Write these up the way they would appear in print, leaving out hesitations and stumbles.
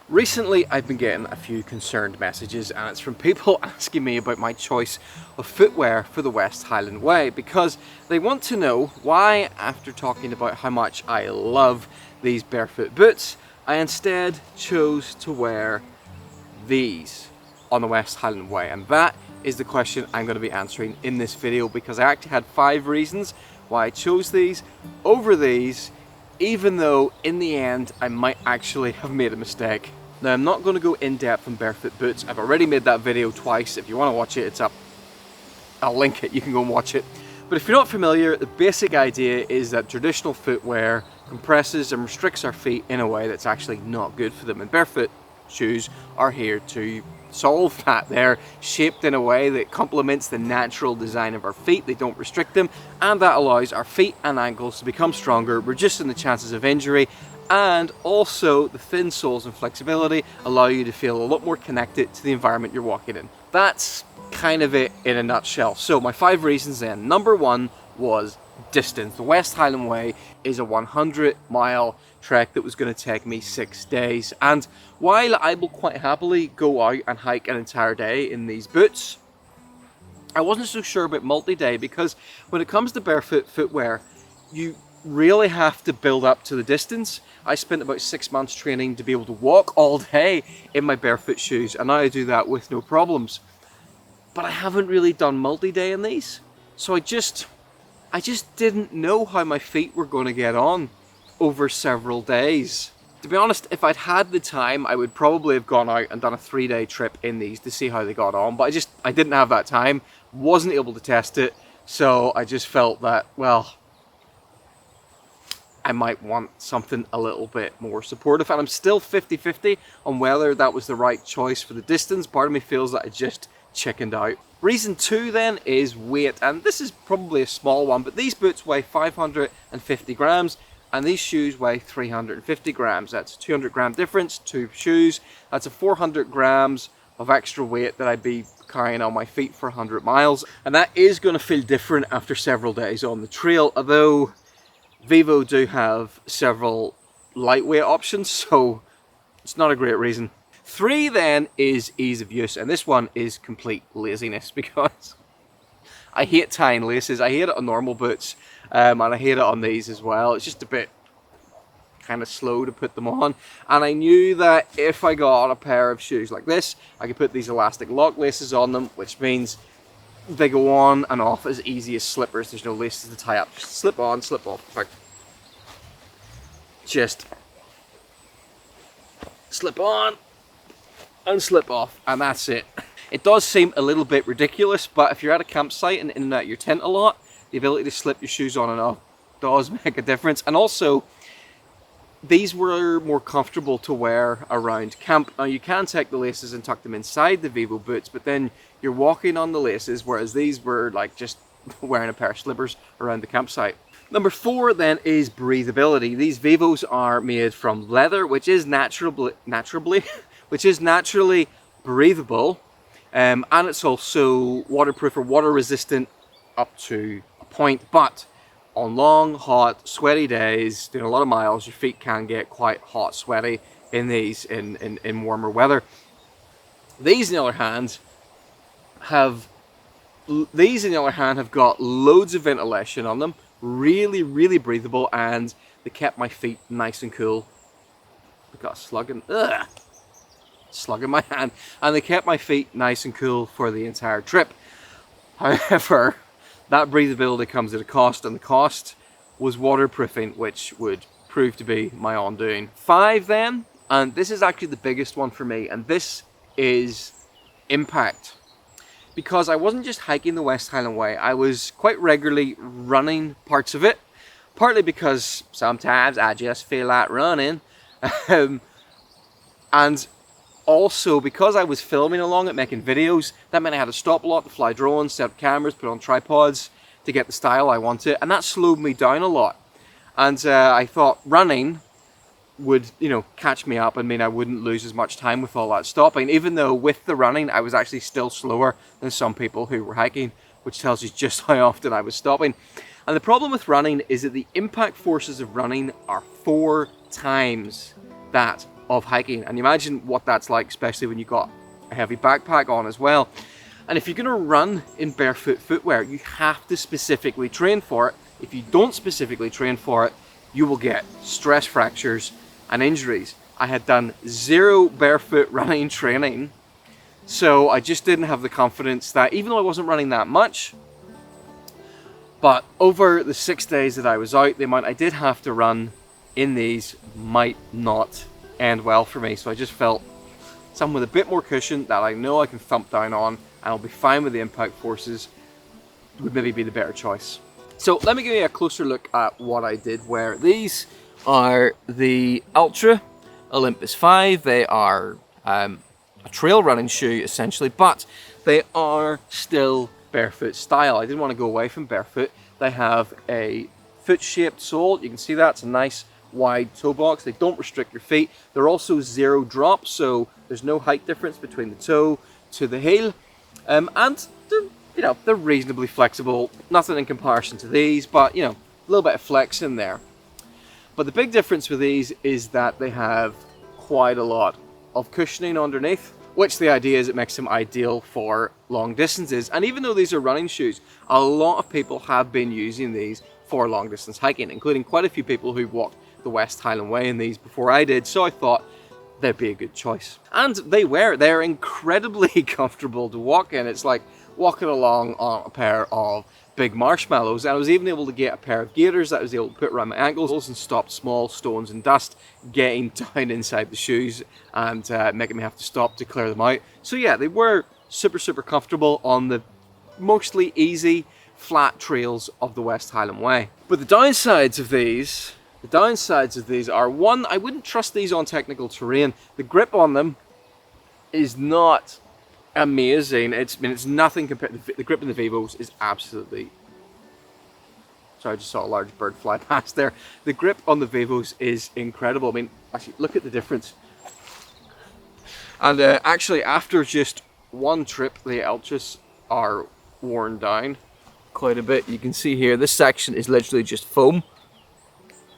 Recently, I've been getting a few concerned messages, and it's from people asking me about my choice of footwear for the West Highland Way, because they want to know why, after talking about how much I love these barefoot boots, I instead chose to wear these on the West Highland Way. And that is the question I'm going to be answering in this video, because I actually had 5 reasons why I chose these over these, even though in the end I might actually have made a mistake. Now, I'm not going to go in depth on barefoot boots. I've already made that video twice. If you want to watch it, it's up. I'll link it, you can go and watch it. But if you're not familiar, the basic idea is that traditional footwear compresses and restricts our feet in a way that's actually not good for them, and barefoot shoes are here to solve that. They're shaped in a way that complements the natural design of our feet. They don't restrict them, and that allows our feet and ankles to become stronger, reducing the chances of injury. And also, the thin soles and flexibility allow you to feel a lot more connected to the environment you're walking in. That's kind of it in a nutshell. So my 5 reasons then. Number 1 was distance. The West Highland Way is a 100-mile trek that was going to take me 6 days. And while I will quite happily go out and hike an entire day in these boots, I wasn't so sure about multi-day, because when it comes to barefoot footwear, you really have to build up to the distance. I spent about 6 months training to be able to walk all day in my barefoot shoes, and now I do that with no problems. But I haven't really done multi-day in these, so I just didn't know how my feet were going to get on over several days. To be honest, if I'd had the time, I would probably have gone out and done a 3-day trip in these to see how they got on, but I didn't have that time, wasn't able to test it, so I just felt that, well, I might want something a little bit more supportive, and I'm still 50-50 on whether that was the right choice for the distance. Part of me feels that I just chickened out. Reason 2 then is weight, and this is probably a small one, but these boots weigh 550 grams and these shoes weigh 350 grams. That's a 200 gram difference, 2 shoes. That's a 400 grams of extra weight that I'd be carrying on my feet for 100 miles, and that is going to feel different after several days on the trail, although Vivo do have several lightweight options, so it's not a great reason. 3 then is ease of use, and this one is complete laziness, because I hate tying laces. I hate it on normal boots, and I hate it on these as well. It's just a bit kind of slow to put them on, and I knew that if I got a pair of shoes like this, I could put these elastic lock laces on them, which means they go on and off as easy as slippers. There's no laces to tie up. Just slip on, slip off. In fact, just slip on and slip off, and that's it. It does seem a little bit ridiculous, but if you're at a campsite and in and out of your tent a lot, the ability to slip your shoes on and off does make a difference. And also, these were more comfortable to wear around camp. Now, you can take the laces and tuck them inside the Vivo boots, but then you're walking on the laces, whereas these were like just wearing a pair of slippers around the campsite. Number 4 then is breathability. These Vivos are made from leather, which is naturally breathable, and it's also waterproof or water resistant up to a point. But on long, hot, sweaty days, doing a lot of miles, your feet can get quite hot, sweaty in these in warmer weather. These, on the other hand, have got loads of ventilation on them, really breathable, and they kept my feet nice and cool. I've got a slug in my hand, and they kept my feet nice and cool for the entire trip. However, that breathability comes at a cost, and the cost was waterproofing, which would prove to be my undoing. 5 then, and this is actually the biggest one for me, and this is impact. Because I wasn't just hiking the West Highland Way, I was quite regularly running parts of it, partly because sometimes I just feel like running, and also because I was filming along it, making videos. That meant I had to stop a lot to fly drones, set up cameras, put on tripods to get the style I wanted, and that slowed me down a lot. And I thought running would, catch me up and mean I wouldn't lose as much time with all that stopping, even though with the running I was actually still slower than some people who were hiking, which tells you just how often I was stopping. And the problem with running is that the impact forces of running are 4 times that of hiking. And you imagine what that's like, especially when you've got a heavy backpack on as well. And if you're going to run in barefoot footwear, you have to specifically train for it. If you don't specifically train for it, you will get stress fractures and injuries. I had done 0 barefoot running training, so I just didn't have the confidence that, even though I wasn't running that much, but over the 6 days that I was out, the amount I did have to run in these might not end well for me. So I just felt something with a bit more cushion that I know I can thump down on and I'll be fine with the impact forces would maybe be the better choice. So let me give you a closer look at what I did wear. These are the Altra Olympus 5. They are a trail running shoe essentially, but they are still barefoot style. I didn't want to go away from barefoot. They have a foot shaped sole. You can see that. It's a nice wide toe box. They don't restrict your feet. They're also 0 drop, so there's no height difference between the toe to the heel. And they're, you know, they're reasonably flexible. Nothing in comparison to these, but you know, a little bit of flex in there. But the big difference with these is that they have quite a lot of cushioning underneath, which the idea is it makes them ideal for long distances. And even though these are running shoes, a lot of people have been using these for long distance hiking, including quite a few people who walked the West Highland Way in these before I did. So I thought they'd be a good choice. And they're incredibly comfortable to walk in. It's like walking along on a pair of big marshmallows. And I was even able to get a pair of gaiters that I was able to put around my ankles and stop small stones and dust getting down inside the shoes and making me have to stop to clear them out. So yeah, they were super comfortable on the mostly easy flat trails of the West Highland Way. But the downsides of these are, one, I wouldn't trust these on technical terrain. The grip on them is not amazing. It's nothing compared to the grip in the Vivos is absolutely. Sorry, I just saw a large bird fly past there. The grip on the Vivos is incredible. I mean, actually, look at the difference. And actually, after just one trip, the Altras are worn down quite a bit. You can see here, this section is literally just foam.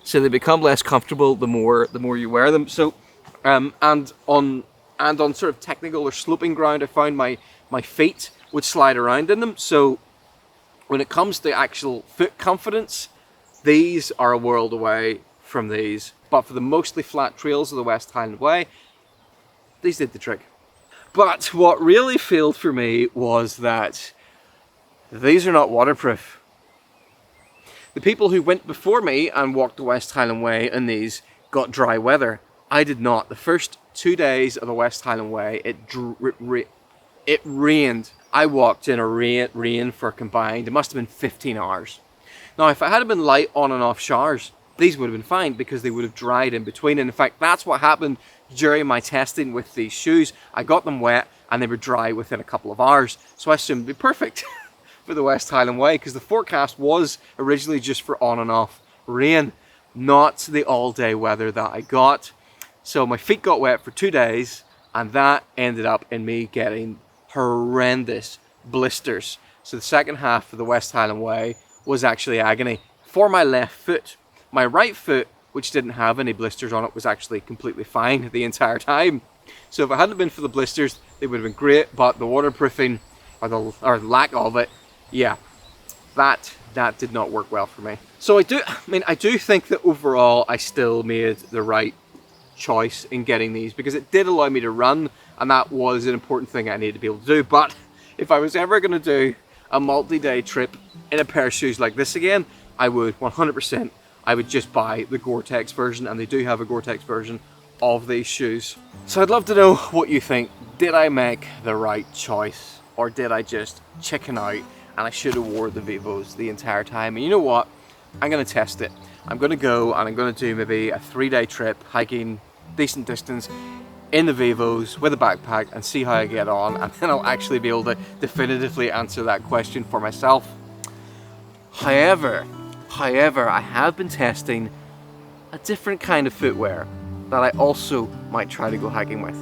So they become less comfortable the more you wear them. So, and on sort of technical or sloping ground, I found my feet would slide around in them. So when it comes to actual foot confidence, these are a world away from these. But for the mostly flat trails of the West Highland Way, these did the trick. But what really failed for me was that these are not waterproof. The people who went before me and walked the West Highland Way in these got dry weather. I did not. The first 2 days of the West Highland Way, it rained. I walked in a rain for combined, it must have been 15 hours. Now, if I had been light on and off showers, these would have been fine because they would have dried in between. And in fact, that's what happened during my testing with these shoes. I got them wet and they were dry within a couple of hours. So I assumed it'd be perfect for the West Highland Way, because the forecast was originally just for on and off rain, not the all-day weather that I got. So my feet got wet for 2 days, and that ended up in me getting horrendous blisters. So the second half of the West Highland Way was actually agony for my left foot. My right foot, which didn't have any blisters on it, was actually completely fine the entire time. So if it hadn't been for the blisters, they would have been great, but the waterproofing or lack of it, yeah, that did not work well for me. So I do think that overall I still made the right choice in getting these, because it did allow me to run, and that was an important thing I needed to be able to do. But if I was ever going to do a multi-day trip in a pair of shoes like this again, I would 100%, I would just buy the Gore-Tex version, and they do have a Gore-Tex version of these shoes. So I'd love to know what you think. Did I make the right choice, or did I just chicken out and I should have wore the Vivos the entire time? And you know what? I'm going to test it. I'm going to go and I'm going to do maybe a 3-day trip hiking decent distance in the Vivos with a backpack and see how I get on, and then I'll actually be able to definitively answer that question for myself. However, I have been testing a different kind of footwear that I also might try to go hiking with.